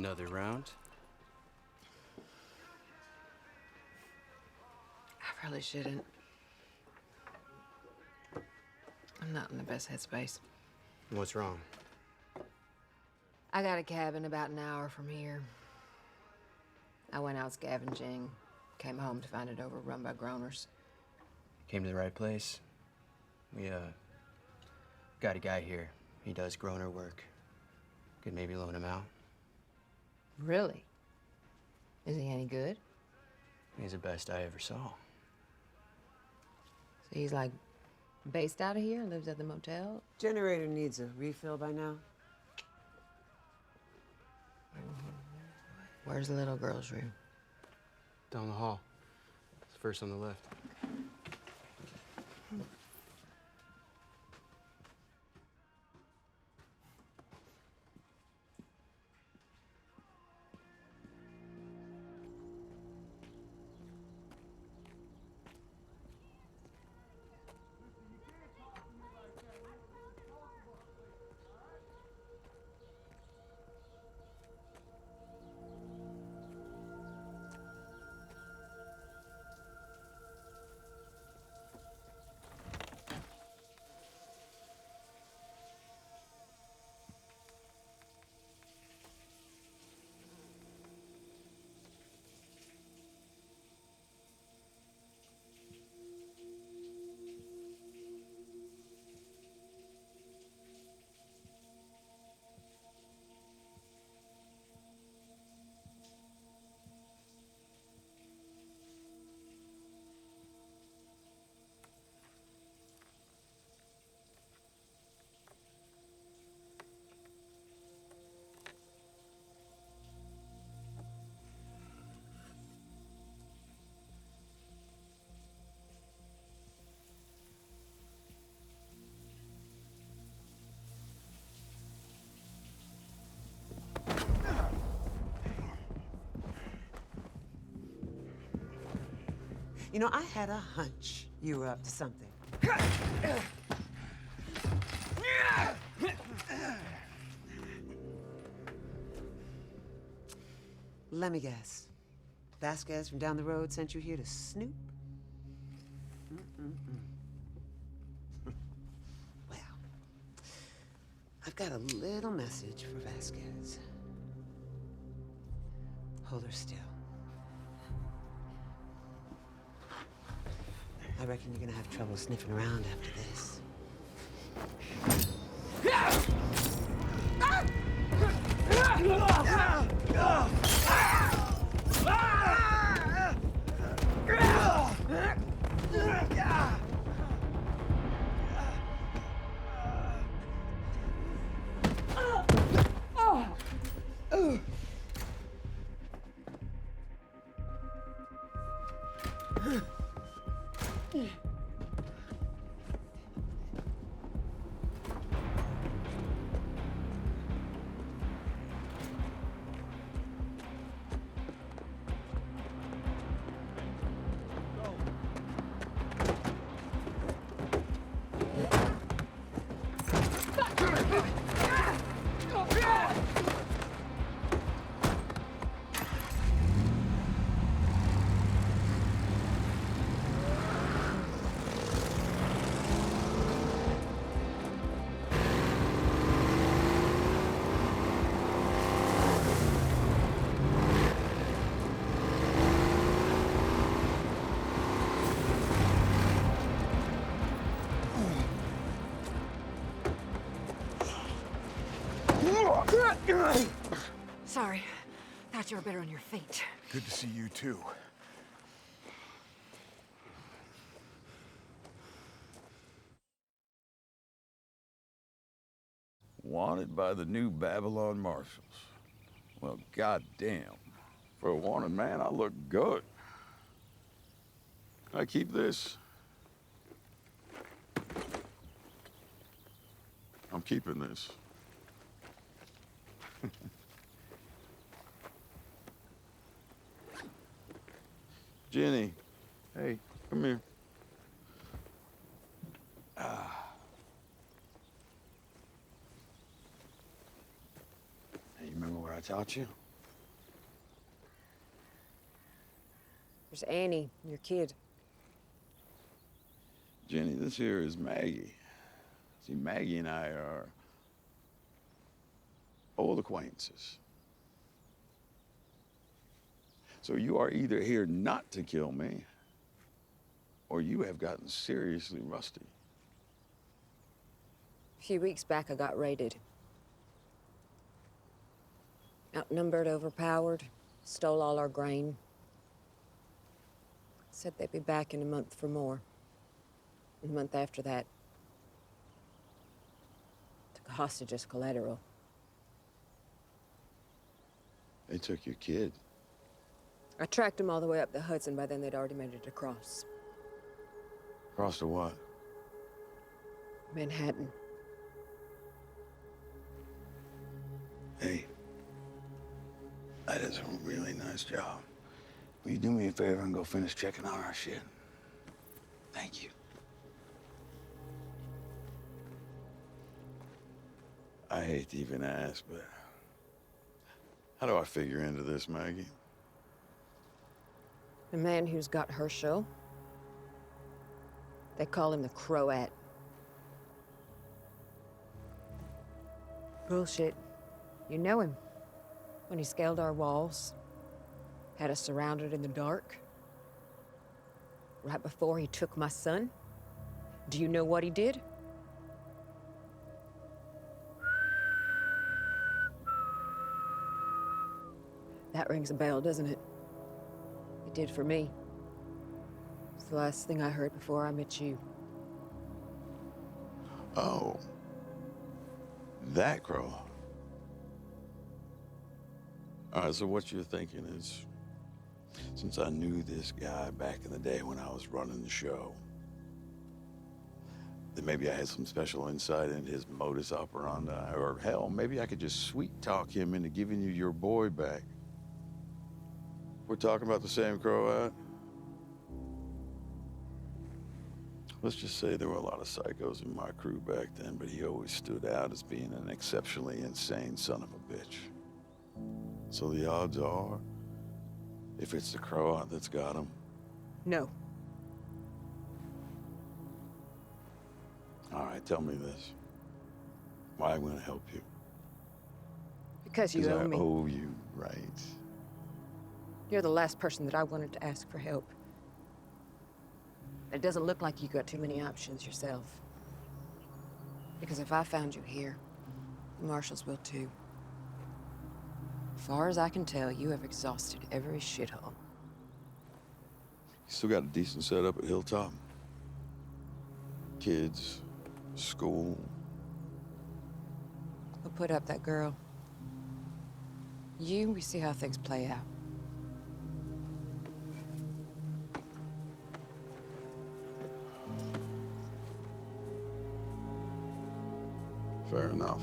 Another round? I probably shouldn't. I'm not in the best headspace. What's wrong? I got a cabin about an hour from here. I went out scavenging, came home to find it overrun by groaners. Came to the right place. We, got a guy here. He does groaner work. Could maybe loan him out. Really? Is he any good? He's the best I ever saw. So he's like based out of here, lives at the motel? Generator needs a refill by now. Where's the little girl's room? Down the hall. It's first on the left. You know, I had a hunch you were up to something. Let me guess. Vasquez from down the road sent you here to snoop? Well, I've got a little message for Vasquez. Hold her still. I reckon you're gonna have trouble sniffing around after this. Sorry. Thought you were better on your feet. Good to see you, too. Wanted by the new Babylon Marshals. Well, goddamn. For a wanted man, I look good. I keep this. I'm keeping this. Jenny, hey, come here. Hey, you remember what I taught you? There's Annie, your kid. Jenny, this here is Maggie. See, Maggie and I are old acquaintances. So you are either here not to kill me, or you have gotten seriously rusty. A few weeks back, I got raided. Outnumbered, overpowered, stole all our grain. Said they'd be back in a month for more. And the month after that, took a hostage as collateral. They took your kid. I tracked them all the way up the Hudson. By then, they'd already made it across. Across to what? Manhattan. Hey, that is a really nice job. Will you do me a favor and go finish checking on our shit? Thank you. I hate to even ask, but how do I figure into this, Maggie? The man who's got her show. They call him the Croat. Bullshit. You know him. When he scaled our walls, had us surrounded in the dark. Right before he took my son. Do you know what he did? That rings a bell, doesn't it? It did for me. It's the last thing I heard before I met you. Oh. That crow. All right, so what you're thinking is, since I knew this guy back in the day when I was running the show, that maybe I had some special insight into his modus operandi, or hell, maybe I could just sweet talk him into giving you your boy back. We're talking about the same Croat? Let's just say there were a lot of psychos in my crew back then, but he always stood out as being an exceptionally insane son of a bitch. So the odds are, if it's the Croat that's got him. No. All right, tell me this. Why am I gonna help you? Because you 'Cause owe I me. owe you, right? You're the last person that I wanted to ask for help. It doesn't look like you got too many options yourself. Because if I found you here, the marshals will too. As far as I can tell, you have exhausted every shithole. You still got a decent setup at Hilltop? Kids, school. We'll put up that girl. We see how things play out. Fair enough.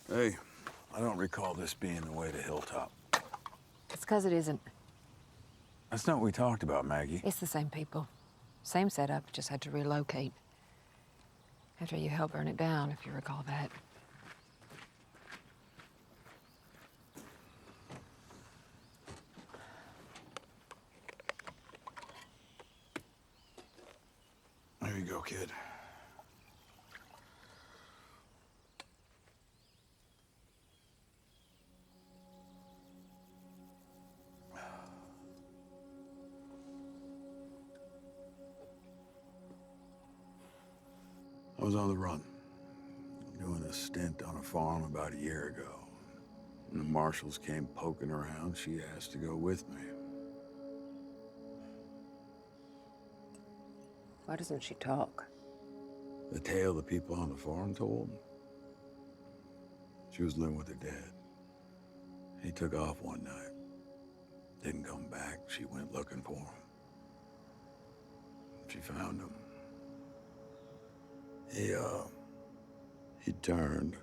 Hey, I don't recall this being the way to Hilltop. It's because it isn't. That's not what we talked about, Maggie. It's the same people. Same setup, just had to relocate. After you helped burn it down, if you recall that. There you go, kid. I was on the run, doing a stint on a farm about a year ago. When the marshals came poking around, she asked to go with me. Why doesn't she talk? The tale the people on the farm told? She was living with her dad. He took off one night. Didn't come back. She went looking for him. She found him. He turned.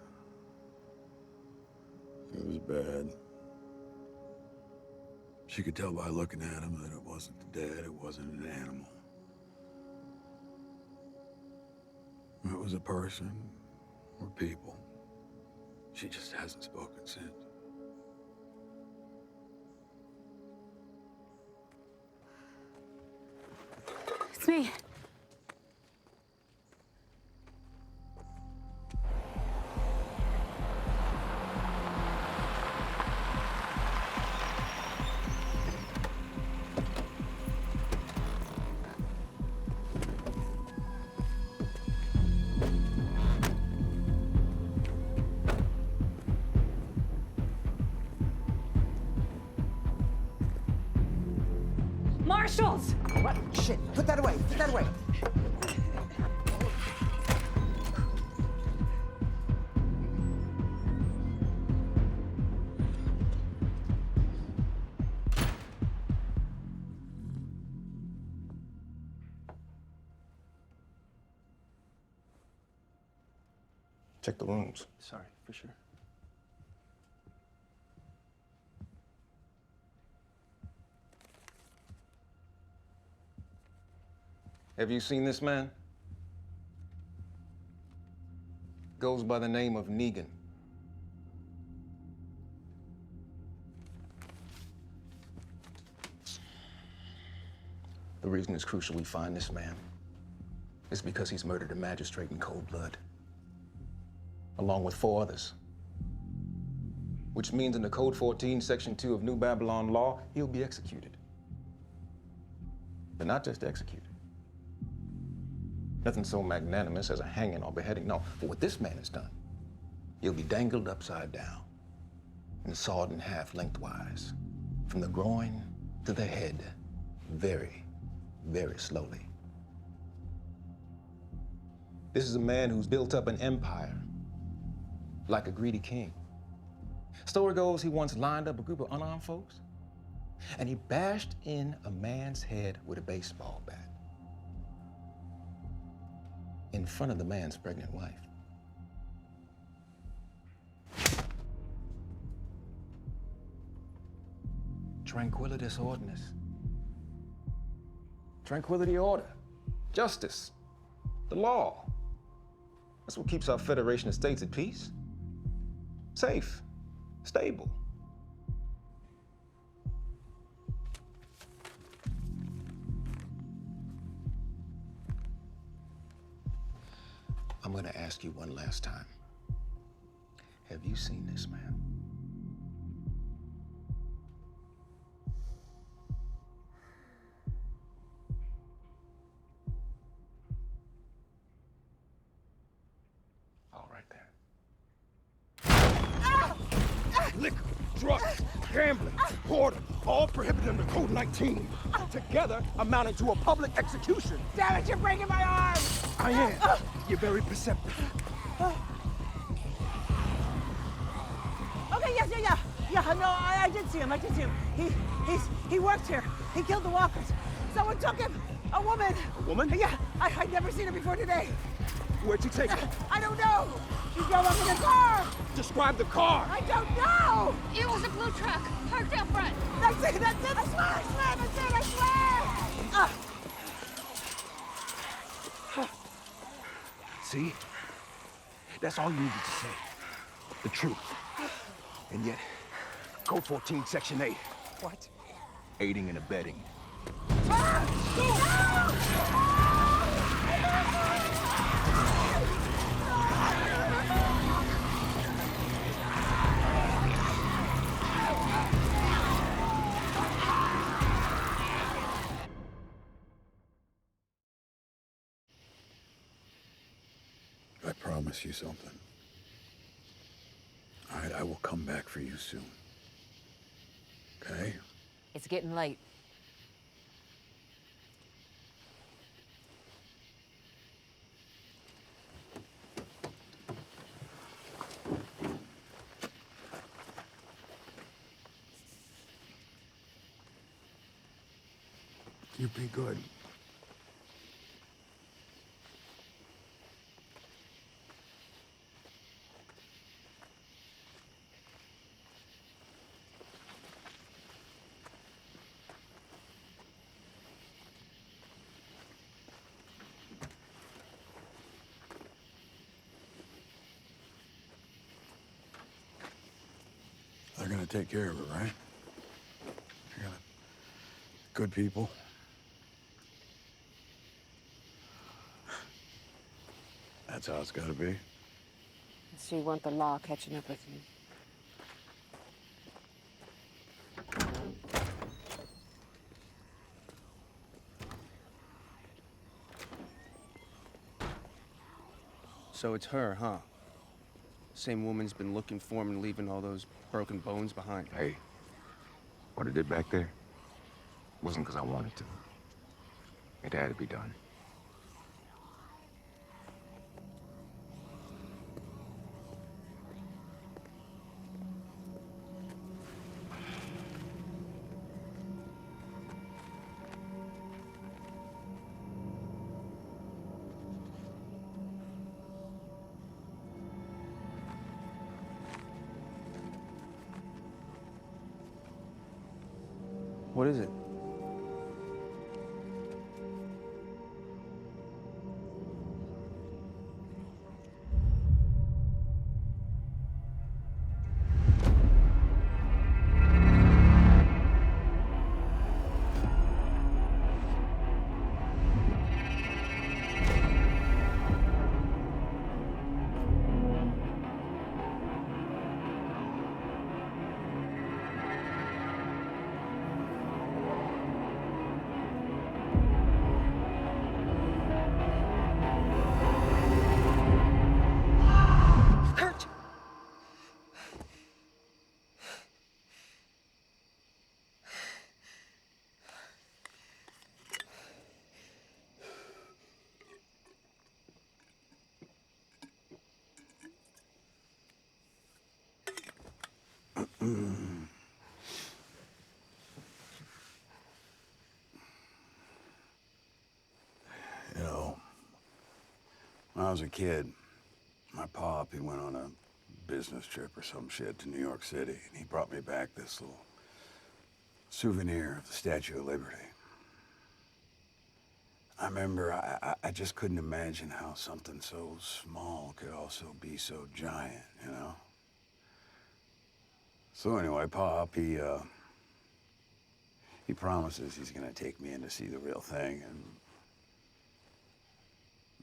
It was bad. She could tell by looking at him that it wasn't the dad, it wasn't an animal. It was a person or people. She just hasn't spoken since. It's me. Marshals! What? Shit, put that away, put that away. Check the rooms. Sorry, for sure. Have you seen this man? Goes by the name of Negan. The reason it's crucial we find this man is because he's murdered a magistrate in cold blood, along with 4 others. Which means in the Code 14, Section 2 of New Babylon law, he'll be executed. But not just executed. Nothing so magnanimous as a hanging or beheading. No, for what this man has done, he'll be dangled upside down and sawed in half lengthwise, from the groin to the head, very, very slowly. This is a man who's built up an empire like a greedy king. Story goes he once lined up a group of unarmed folks and he bashed in a man's head with a baseball bat in front of the man's pregnant wife. Tranquilitas ordinus. Tranquility order. Justice. The law. That's what keeps our Federation of States at peace. Safe. Stable. I'm gonna ask you one last time. Have you seen this man? All right then. Liquor, drugs, gambling, hoarding, all prohibited under Code 19. Together, amounting to a public execution. Damn it, you're breaking my arm! I am. You're very perceptive. Okay, yes, yeah, no, I did see him, He worked here. He killed the walkers. Someone took him. A woman. A woman? Yeah, I'd never seen her before today. Where'd you take her? I don't know. She drove up in a car. describe the car? I don't know! It was a blue truck, parked out front. That's it, that's it, I swear, that's it, I swear! See? That's all you needed to say. The truth. And yet, Code 14, Section 8. What? Aiding and abetting. I promise you something. All right, I will come back for you soon. Okay? It's getting late. You be good. They're gonna take care of it, right? They're gonna... Good people. That's how it's gotta be. So you want the law catching up with you? So it's her, huh? Same woman's been looking for him and leaving all those broken bones behind. Hey, what I did back there wasn't because I wanted to. It had to be done. What is it? You know, when I was a kid, my pop, he went on a business trip or some shit to New York City, and he brought me back this little souvenir of the Statue of Liberty. I remember I just couldn't imagine how something so small could also be so giant, you know? So anyway, Pop, he promises he's gonna take me in to see the real thing, and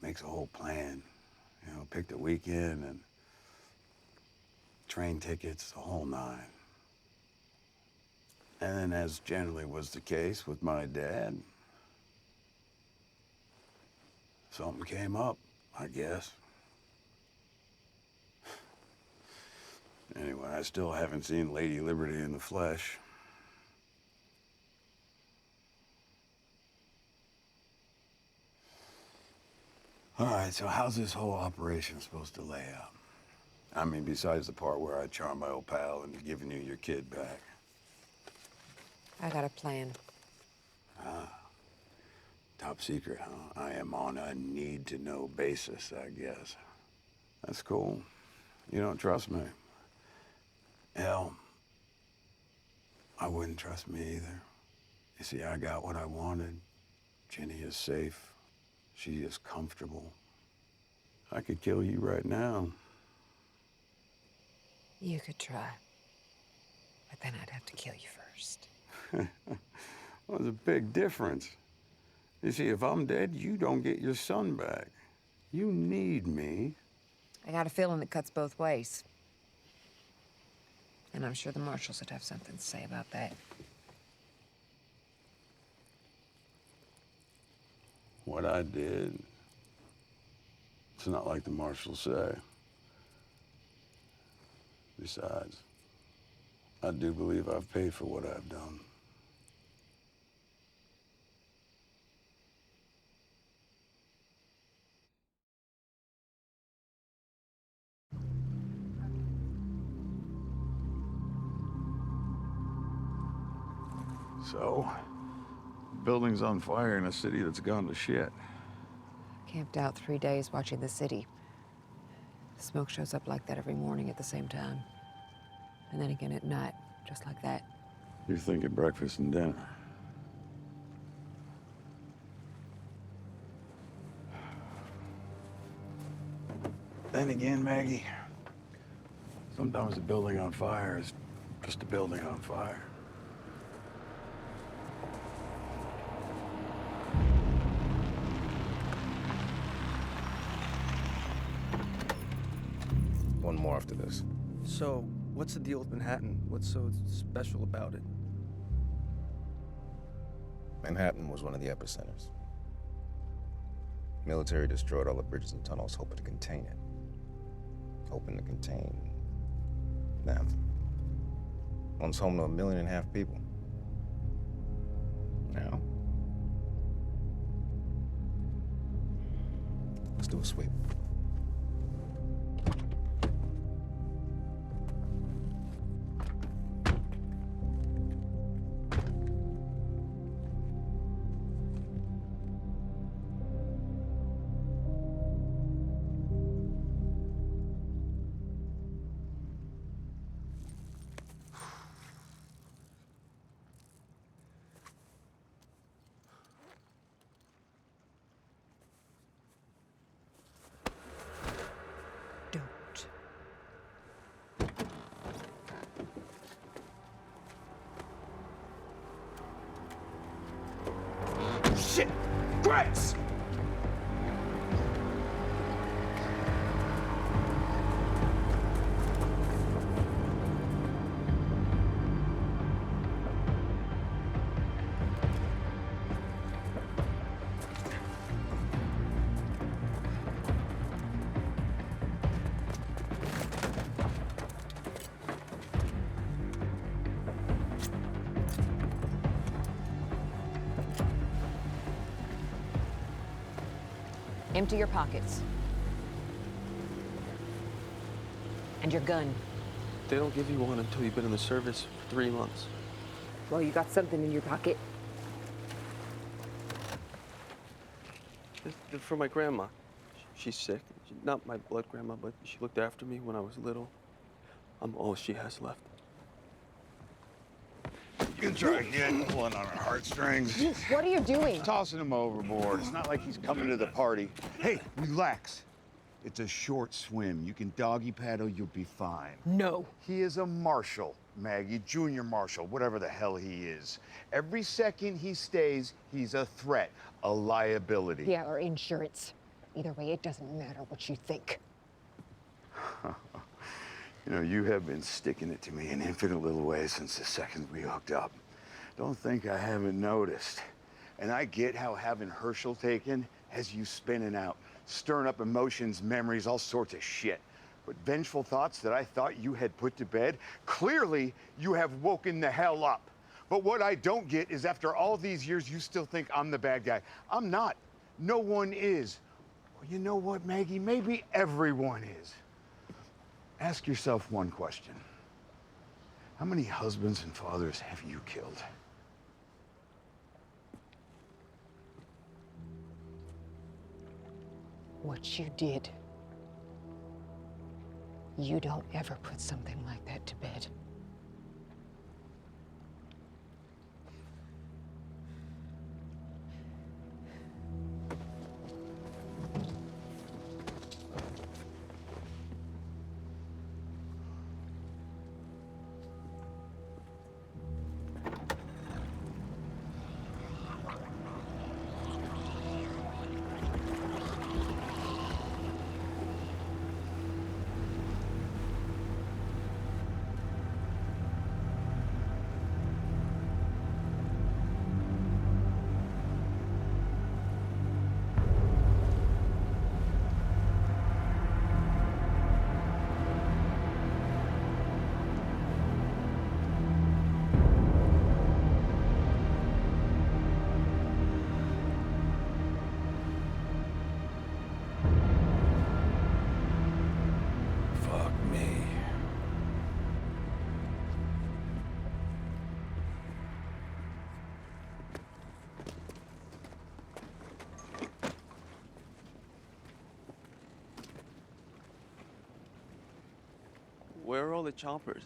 makes a whole plan. You know, picked a weekend and train tickets, the whole nine. And then, as generally was the case with my dad, something came up, I guess. Anyway, I still haven't seen Lady Liberty in the flesh. All right, so how's this whole operation supposed to lay out? I mean, besides the part where I charmed my old pal into giving you your kid back. I got a plan. Top secret, huh? I am on a need-to-know basis, I guess. That's cool. You don't trust me. Hell, I wouldn't trust me either. You see, I got what I wanted. Jenny is safe. She is comfortable. I could kill you right now. You could try. But then I'd have to kill you first. Well, there's a big difference. You see, if I'm dead, you don't get your son back. You need me. I got a feeling it cuts both ways. And I'm sure the marshals would have something to say about that. What I did, it's not like the marshals say. Besides, I do believe I've paid for what I've done. So, building's on fire in a city that's gone to shit. Camped out 3 days watching the city. Smoke shows up like that every morning at the same time. And then again at night, just like that. You're thinking breakfast and dinner. Then again, Maggie, sometimes a building on fire is just a building on fire. One more after this. So, what's the deal with Manhattan? What's so special about it? Manhattan was one of the epicenters. Military destroyed all the bridges and tunnels, hoping to contain it. Hoping to contain them. Once home to 1.5 million people. Now, let's do a sweep. Don't. Shit! Grass! Empty your pockets. And your gun. They don't give you one until you've been in the service for 3 months. Well, you got something in your pocket. They're for my grandma. She's sick. Not my blood grandma, but she looked after me when I was little. I'm all she has left. You can try again, pulling on her heartstrings. What are you doing? Tossing him overboard. It's not like he's coming to the party. Hey, relax. It's a short swim. You can doggy paddle, you'll be fine. No. He is a marshal, Maggie, junior marshal, whatever the hell he is. Every second he stays, he's a threat, a liability. Yeah, or insurance. Either way, it doesn't matter what you think. You know, you have been sticking it to me in infinite little ways since the second we hooked up. Don't think I haven't noticed. And I get how having Herschel taken has you spinning out, stirring up emotions, memories, all sorts of shit. But vengeful thoughts that I thought you had put to bed, clearly you have woken the hell up. But what I don't get is after all these years, you still think I'm the bad guy. I'm not. No one is. Well, you know what, Maggie? Maybe everyone is. Ask yourself one question. How many husbands and fathers have you killed? What you did You don't ever put something like that to bed. Fuck me. Where are all the choppers?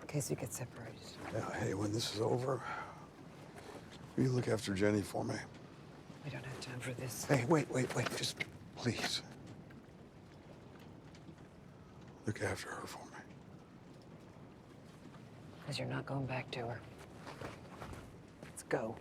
In case we get separated. Yeah, hey, when this is over, will you look after Jenny for me? We don't have time for this. Hey, wait. Just please. Look after her for me. Because you're not going back to her. Let's go.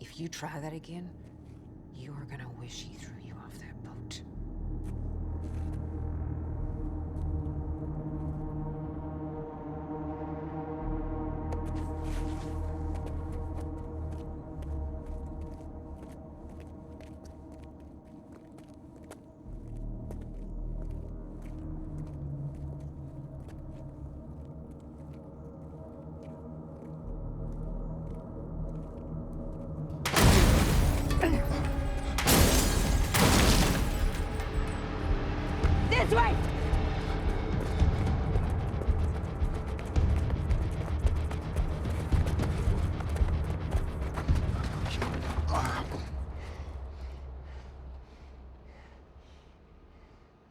If you try that again, you are gonna wish he threw you off that boat. This way!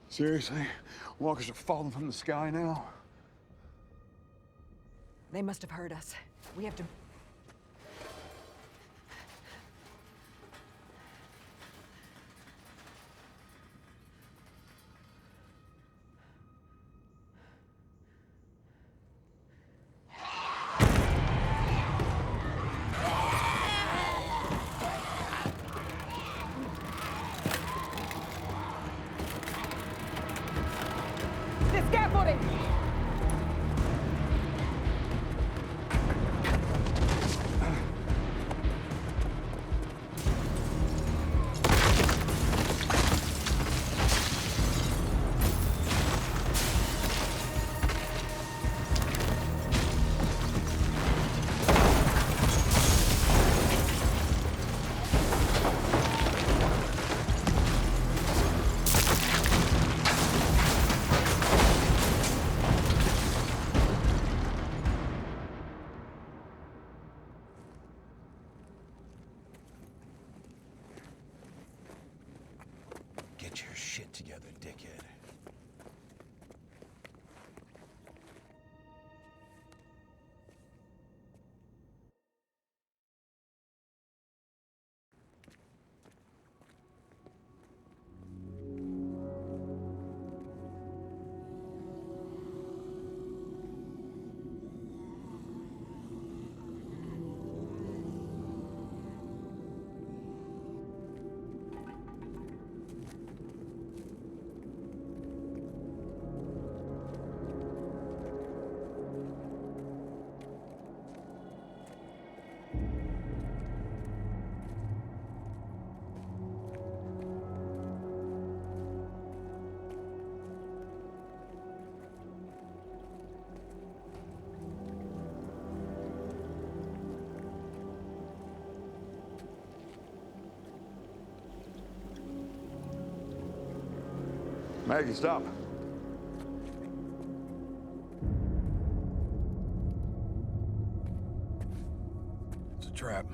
Seriously? Walkers are falling from the sky now? They must have heard us. We have to... The scaffolding! Get your shit together, dickhead. Maggie, stop. It's a trap.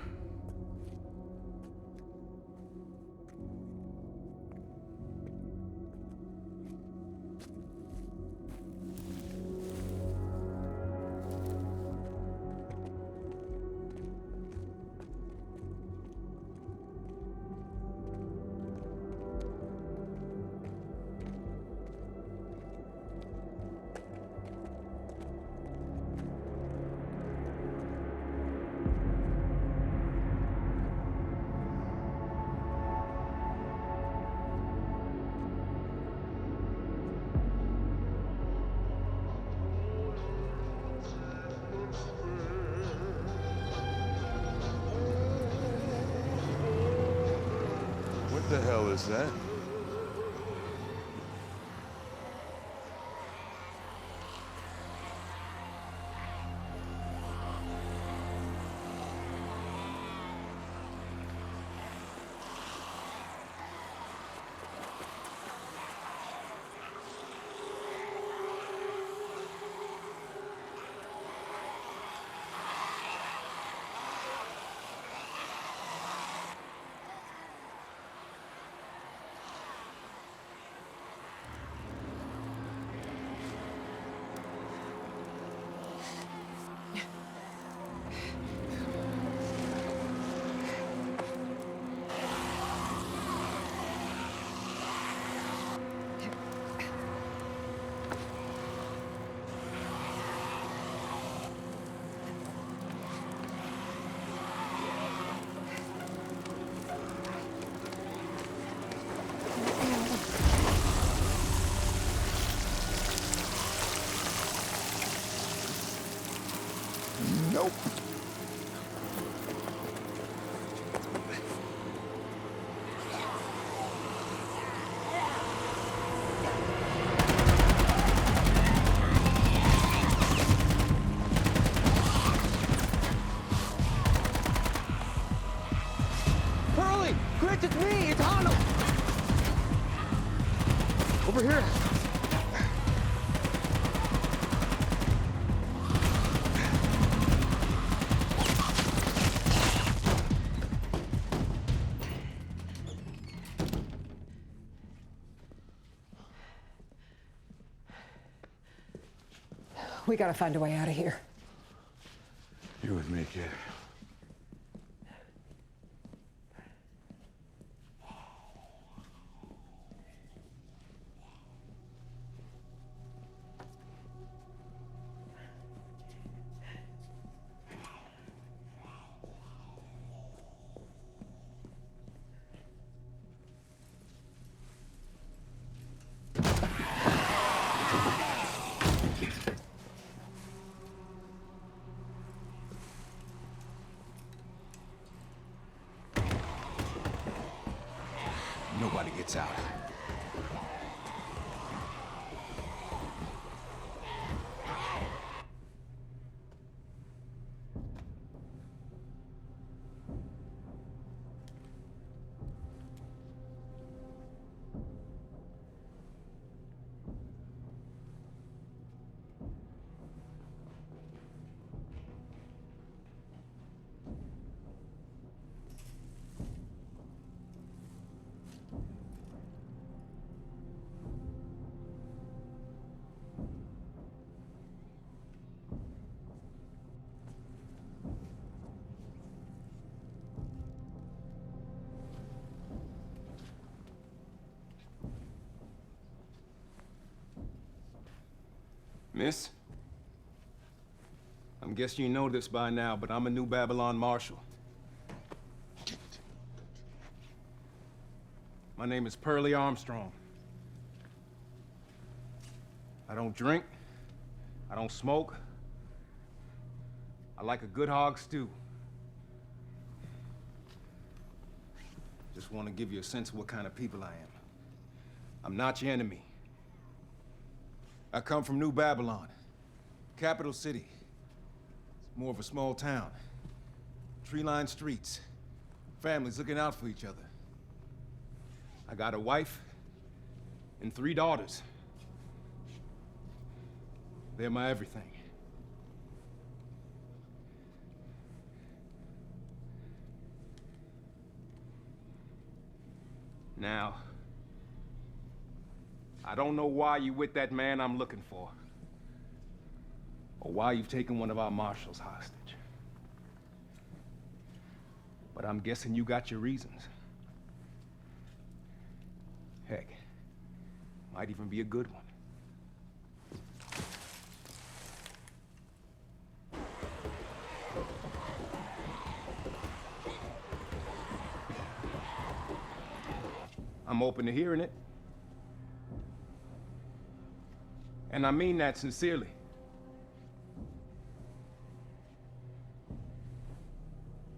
What the hell is that? Nope. Pearlie! Grit, it's me! It's Hanno! Over here! We gotta find a way out of here. You with me, kid? Nobody gets out. Miss, I'm guessing you know this by now, but I'm a New Babylon Marshal. My name is Pearlie Armstrong. I don't drink. I don't smoke. I like a good hog stew. Just want to give you a sense of what kind of people I am. I'm not your enemy. I come from New Babylon, capital city. It's more of a small town. Tree-lined streets, families looking out for each other. I got a wife and 3 daughters. They're my everything. Now, I don't know why you with that man I'm looking for, or why you've taken one of our marshals hostage. But I'm guessing you got your reasons. Heck, might even be a good one. I'm open to hearing it. And I mean that sincerely.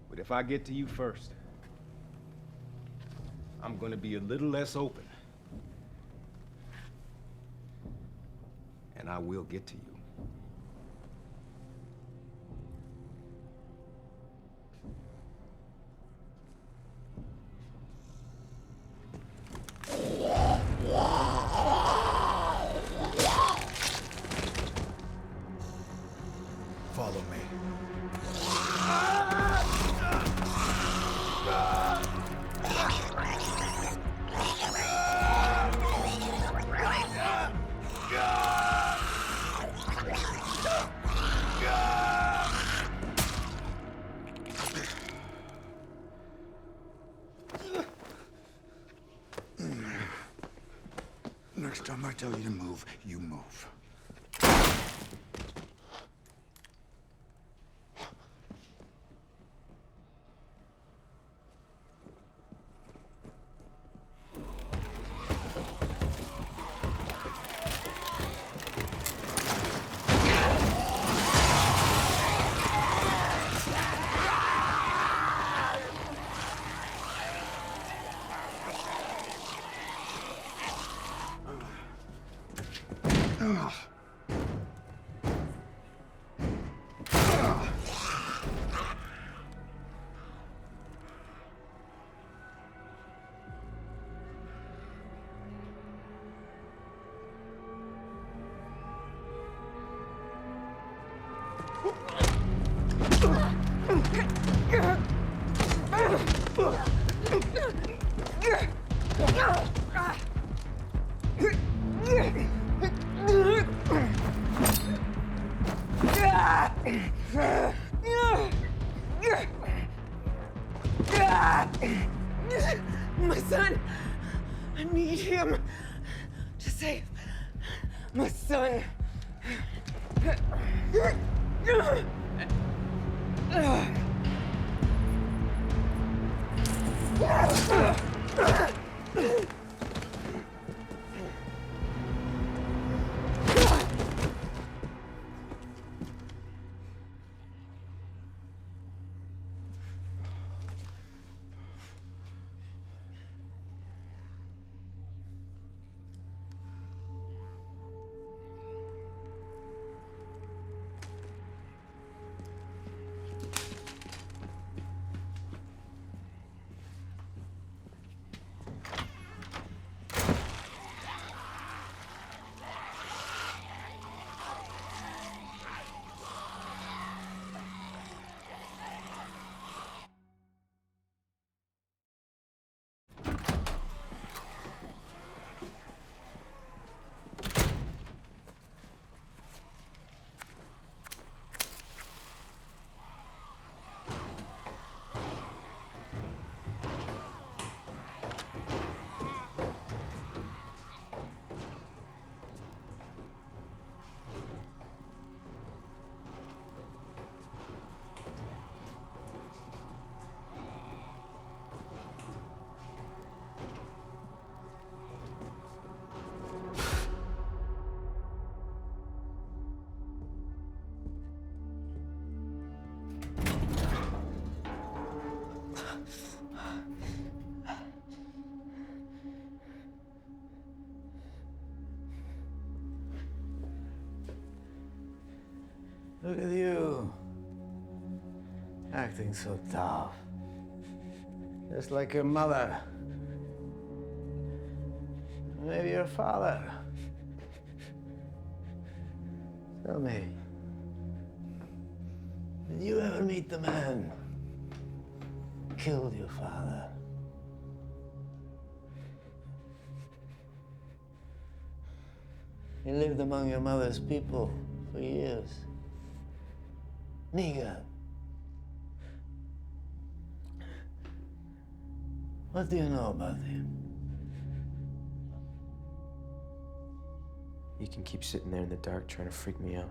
But if I get to you first, I'm gonna be a little less open. And I will get to you. Follow me. Next time I tell you to move, you move. My son! I need him to save my son. Look at you. Acting so tough. Just like your mother. Maybe your father. Tell me, did you ever meet the man who killed your father? He lived among your mother's people for years. Negan. What do you know about him? You can keep sitting there in the dark trying to freak me out.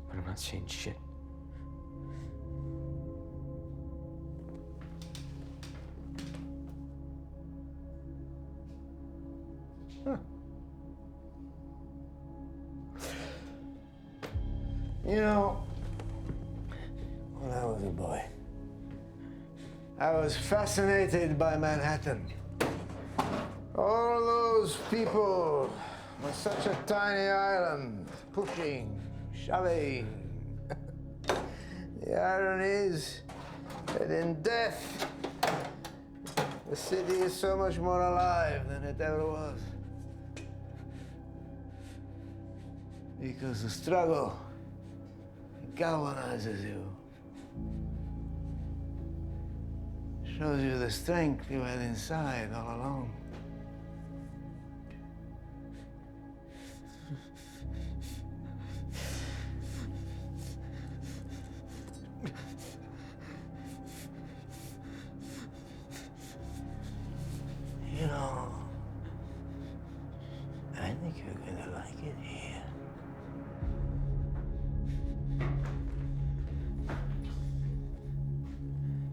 But I'm not saying shit. Huh. You know, when I was a boy, I was fascinated by Manhattan. All those people on such a tiny island, pushing, shoving. The irony is that in death, the city is so much more alive than it ever was. Because the struggle galvanizes you. Shows you the strength you had inside all along. You know, I think you're gonna like it here.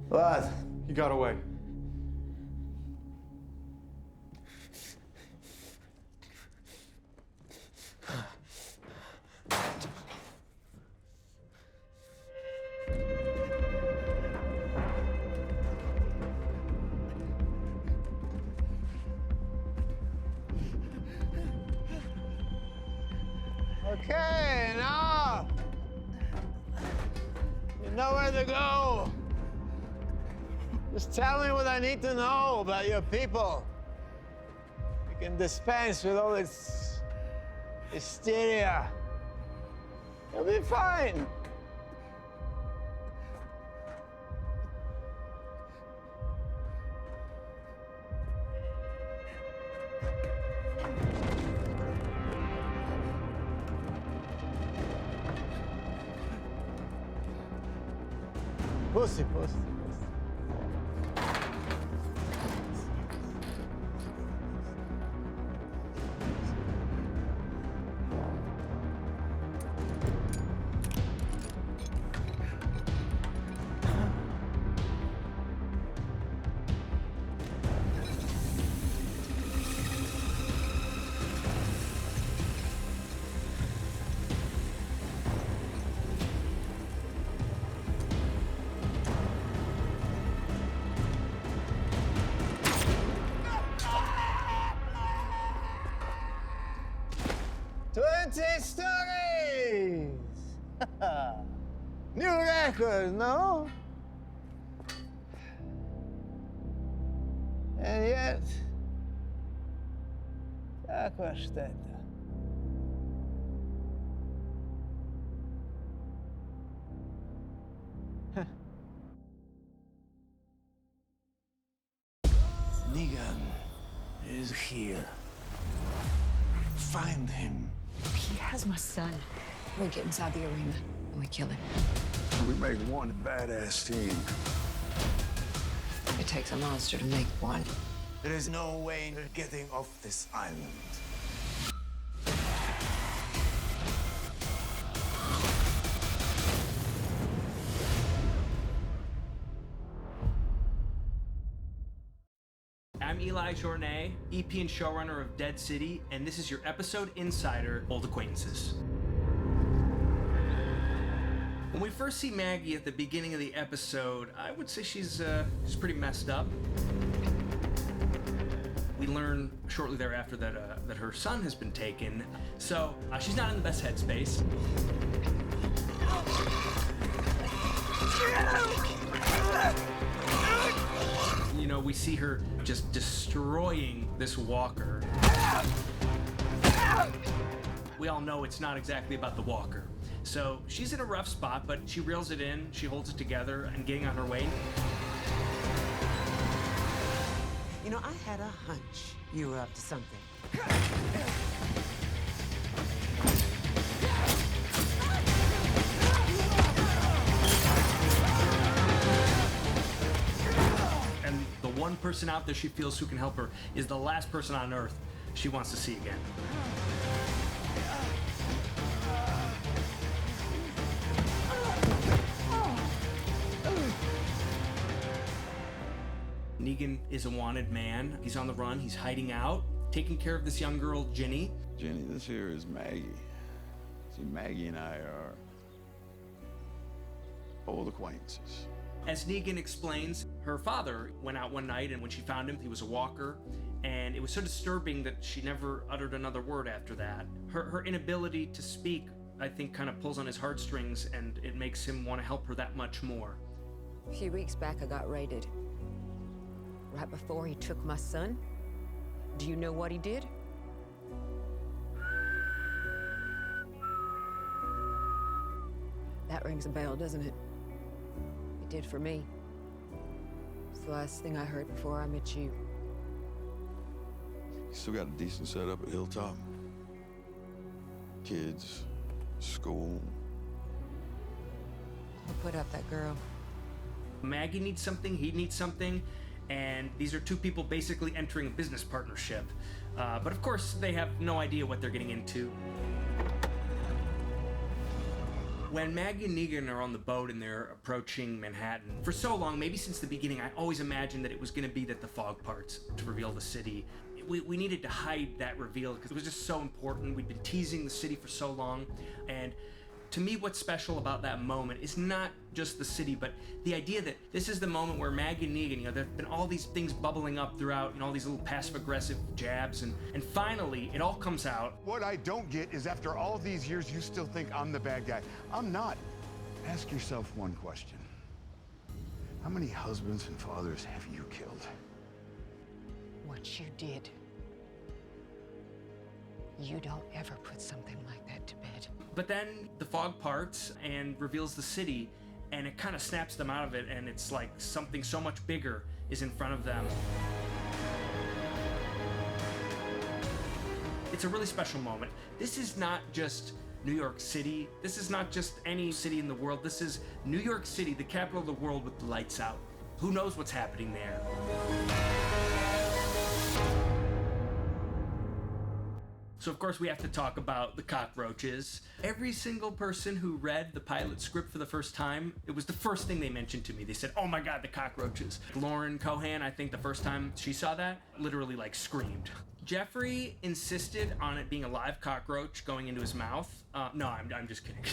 What? He got away. Okay, now you know where to go. Just tell me what I need to know about your people. You can dispense with all this hysteria. You'll be fine. Pussy, pussy. Stories! New record, no? And yet, Aquastätte. Negan is here. Find him. He has my son. We get inside the arena and we kill him. We make one badass team. It takes a monster to make one. There is no way you're getting off this island. I'm Eli Journet, EP and showrunner of Dead City, and this is your episode insider, Old Acquaintances. When we first see Maggie at the beginning of the episode, I would say she's pretty messed up. We learn shortly thereafter that her son has been taken, so she's not in the best headspace. You know, we we see her just destroying this walker. We all know it's not exactly about the walker. So she's in a rough spot, but she reels it in, she holds it together, and getting on her way. You know, I had a hunch you were up to something. And the one person out there she feels who can help her is the last person on Earth she wants to see again. Negan is a wanted man. He's on the run, he's hiding out, taking care of this young girl, Ginny. Jenny, this here is Maggie. See, Maggie and I are old acquaintances. As Negan explains, her father went out one night, and when she found him, he was a walker, and it was so disturbing that she never uttered another word after that. Her inability to speak, I think, kind of pulls on his heartstrings, and it makes him want to help her that much more. A few weeks back, I got raided. Right before he took my son. Do you know what he did? That rings a bell, doesn't it? It did for me. It's the last thing I heard before I met you. You still got a decent setup at Hilltop? Kids, school. I'll put up that girl. Maggie needs something, he needs something, and these are two people basically entering a business partnership. But of course, they have no idea what they're getting into. When Maggie and Negan are on the boat and they're approaching Manhattan, for so long, maybe since the beginning, I always imagined that it was going to be that the fog parts to reveal the city. We needed to hide that reveal because it was just so important. We'd been teasing the city for so long, and to me, what's special about that moment is not just the city, but the idea that this is the moment where Maggie and Negan, there have been all these things bubbling up throughout, all these little passive-aggressive jabs, and finally, it all comes out. What I don't get is after all these years, you still think I'm the bad guy. I'm not. Ask yourself one question. How many husbands and fathers have you killed? What you did. You don't ever put something like that to bed. But then the fog parts and reveals the city, and it kind of snaps them out of it, and it's like something so much bigger is in front of them. It's a really special moment. This is not just New York City. This is not just any city in the world. This is New York City, the capital of the world with the lights out. Who knows what's happening there? So of course we have to talk about the cockroaches. Every single person who read the pilot script for the first time, it was the first thing they mentioned to me. They said, "Oh my God, the cockroaches." Lauren Cohan, I think the first time she saw that, literally like screamed. Jeffrey insisted on it being a live cockroach going into his mouth. No, I'm just kidding.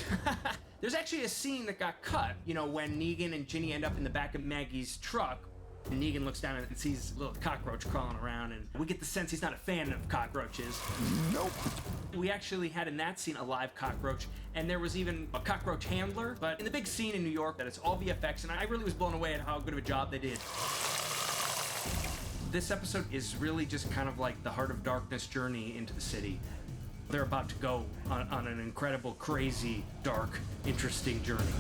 There's actually a scene that got cut, when Negan and Ginny end up in the back of Maggie's truck. And Negan looks down and sees a little cockroach crawling around, and we get the sense he's not a fan of cockroaches. Nope. We actually had in that scene a live cockroach, and there was even a cockroach handler. But in the big scene in New York, that it's all VFX, and I really was blown away at how good of a job they did. This episode is really just kind of like the Heart of Darkness journey into the city. They're about to go on an incredible, crazy, dark, interesting journey.